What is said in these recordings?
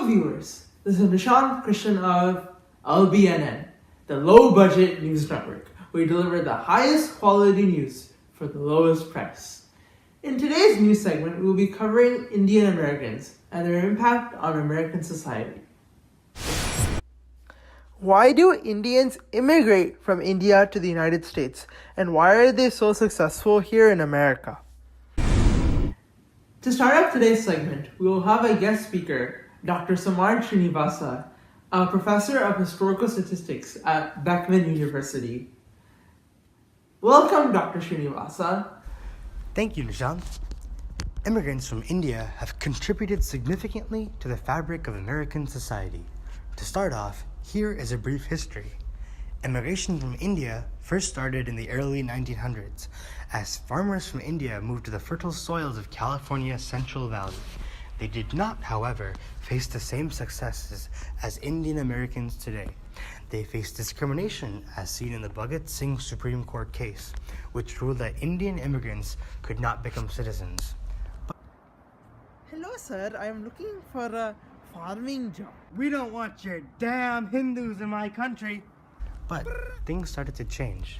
Hello viewers, this is Nishaanth Krishnan of LBNN, the Low Budget News Network. We deliver the highest quality news for the lowest price. In today's news segment, we will be covering Indian Americans and their impact on American society. Why do Indians immigrate from India to the United States, and why are they so successful here in America? To start up today's segment, we will have a guest speaker, Dr. Srinivasa, a professor of historical statistics at Beckman University. Welcome, Dr. Srinivasa. Thank you, Nishaanth. Immigrants from India have contributed significantly to the fabric of American society. To start off, here is a brief history. Immigration from India first started in the early 1900s as farmers from India moved to the fertile soils of California's Central Valley. They did not, however, face the same successes as Indian Americans today. They faced discrimination as seen in the Bhagat Singh Supreme Court case, which ruled that Indian immigrants could not become citizens. Hello, sir. I am looking for a farming job. We don't want your damn Hindus in my country. But things started to change.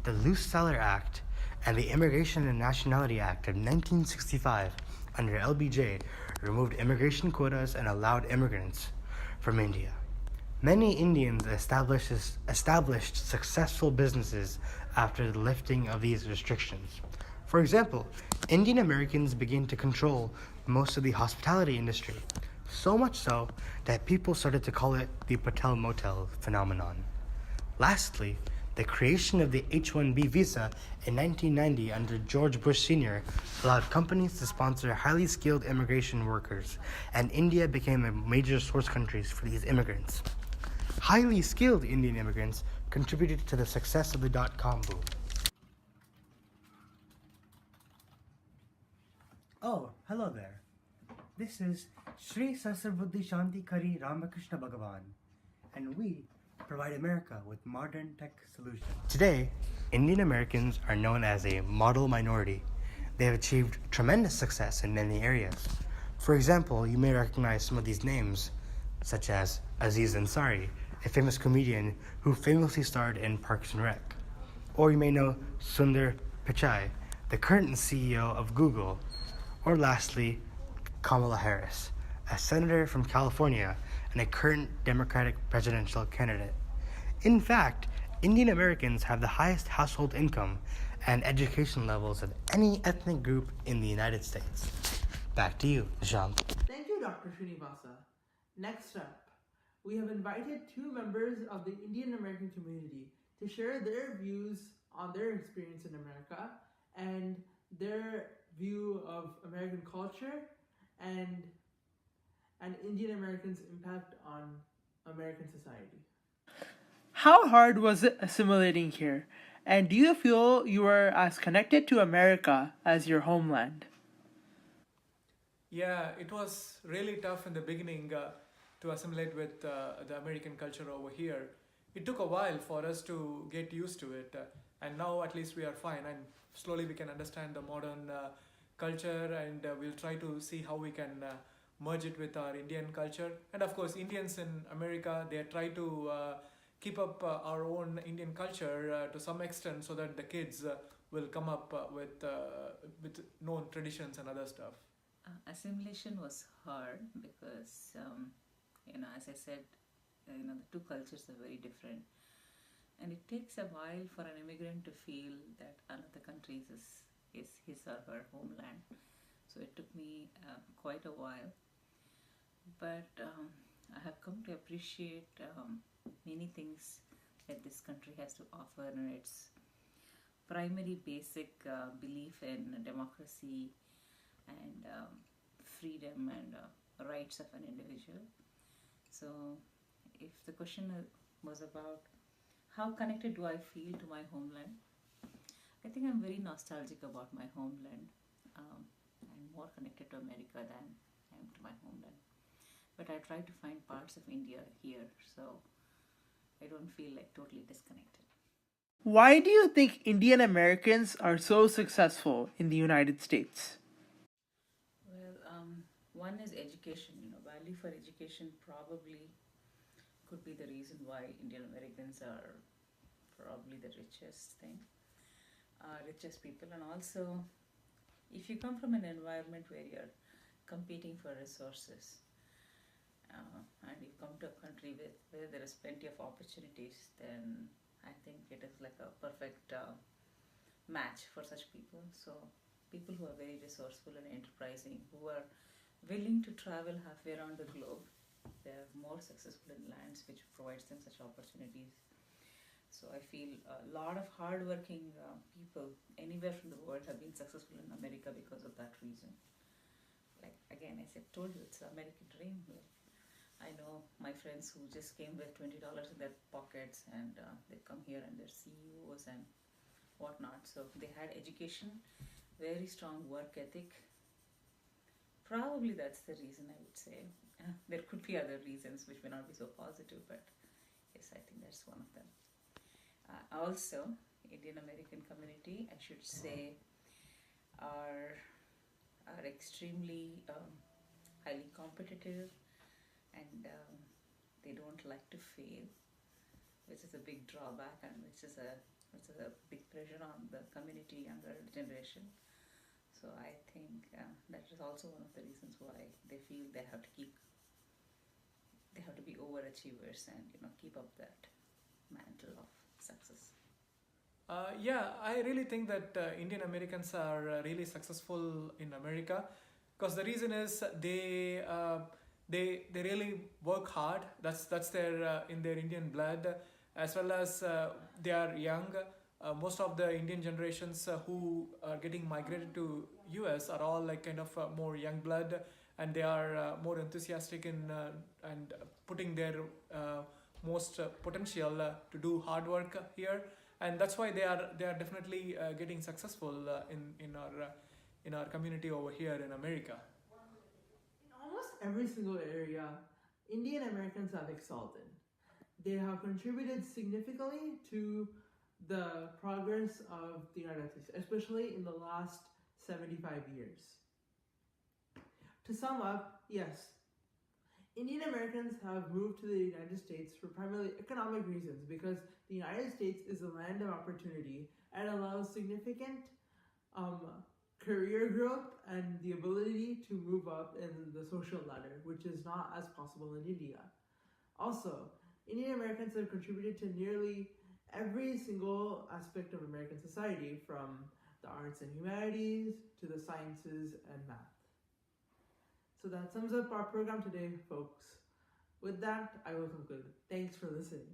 The Loose Seller Act and the Immigration and Nationality Act of 1965 under LBJ removed immigration quotas and allowed immigrants from India. Many Indians established successful businesses after the lifting of these restrictions. For example, Indian Americans began to control most of the hospitality industry, so much so that people started to call it the Patel Motel phenomenon. Lastly, the creation of the H-1B visa in 1990 under George Bush Sr. allowed companies to sponsor highly skilled immigration workers, and India became a major source country for these immigrants. Highly skilled Indian immigrants contributed to the success of the dot-com boom. Oh, hello there. This is Sri Sasarbuddhi Shanti Kari Ramakrishna Bhagavan, and we provide America with modern tech solutions. Today, Indian Americans are known as a model minority. They have achieved tremendous success in many areas. For example, you may recognize some of these names, such as Aziz Ansari, a famous comedian who famously starred in Parks and Rec. Or you may know Sundar Pichai, the current CEO of Google. Or lastly, Kamala Harris, a senator from California and a current Democratic presidential candidate. In fact, Indian Americans have the highest household income and education levels of any ethnic group in the United States. Back to you, Nishaanth. Thank you, Dr. Srinivasa. Next up, we have invited two members of the Indian American community to share their views on their experience in America and their view of American culture and Indian Americans' impact on American society. How hard was it assimilating here? And do you feel you were as connected to America as your homeland? Yeah, it was really tough in the beginning to assimilate with the American culture over here. It took a while for us to get used to it, and now at least we are fine, and slowly we can understand the modern culture, and we'll try to see how we can merge it with our Indian culture. And of course, Indians in America, they try to keep up our own Indian culture to some extent, so that the kids will come up with known traditions and other stuff. Assimilation was hard because, as I said, the two cultures are very different. And it takes a while for an immigrant to feel that another country is his or her homeland. So it took me quite a while. But I have come to appreciate many things that this country has to offer, and its primary basic belief in democracy and freedom and rights of an individual. So if the question was about how connected do I feel to my homeland, I think I'm very nostalgic about my homeland. I'm more connected to America than I am to my homeland. But I try to find parts of India here, so I don't feel like totally disconnected. Why do you think Indian Americans are so successful in the United States? Well, one is education. only for education probably could be the reason why Indian Americans are probably the richest people. And also, if you come from an environment where you're competing for resources, and you come to a country where there is plenty of opportunities, then I think it is like a perfect match for such people. So people who are very resourceful and enterprising, who are willing to travel halfway around the globe, they are more successful in lands which provides them such opportunities. So I feel a lot of hardworking people anywhere from the world have been successful in America because of that reason. Like again, as I told you, it's the American dream. Like, I know my friends who just came with $20 in their pockets, and they come here and they're CEOs and whatnot. So they had education, very strong work ethic. Probably that's the reason, I would say. There could be other reasons which may not be so positive, but yes, I think that's one of them. Also, Indian American community, I should say, are extremely highly competitive, and they don't like to fail, which is a big drawback, and which is a big pressure on the community, younger generation. So I think that is also one of the reasons why they feel they have to be overachievers and keep up that mantle of success. Yeah, I really think that Indian Americans are really successful in America, because the reason is they really work hard. That's their in their Indian blood, as well as they are young. Most of the Indian generations who are getting migrated to US are all like kind of more young blood, and they are more enthusiastic in and putting their most potential to do hard work here, and that's why they are definitely getting successful in our community over here in America. In almost every single area, Indian Americans have excelled in. They have contributed significantly to the progress of the United States, especially in the last 75 years. To sum up, yes, Indian Americans have moved to the United States for primarily economic reasons, because the United States is a land of opportunity and allows significant career growth and the ability to move up in the social ladder, which is not as possible in India. Also, Indian Americans have contributed to nearly every single aspect of American society, from the arts and humanities to the sciences and math. So that sums up our program today, folks. With that, I will conclude. Thanks for listening.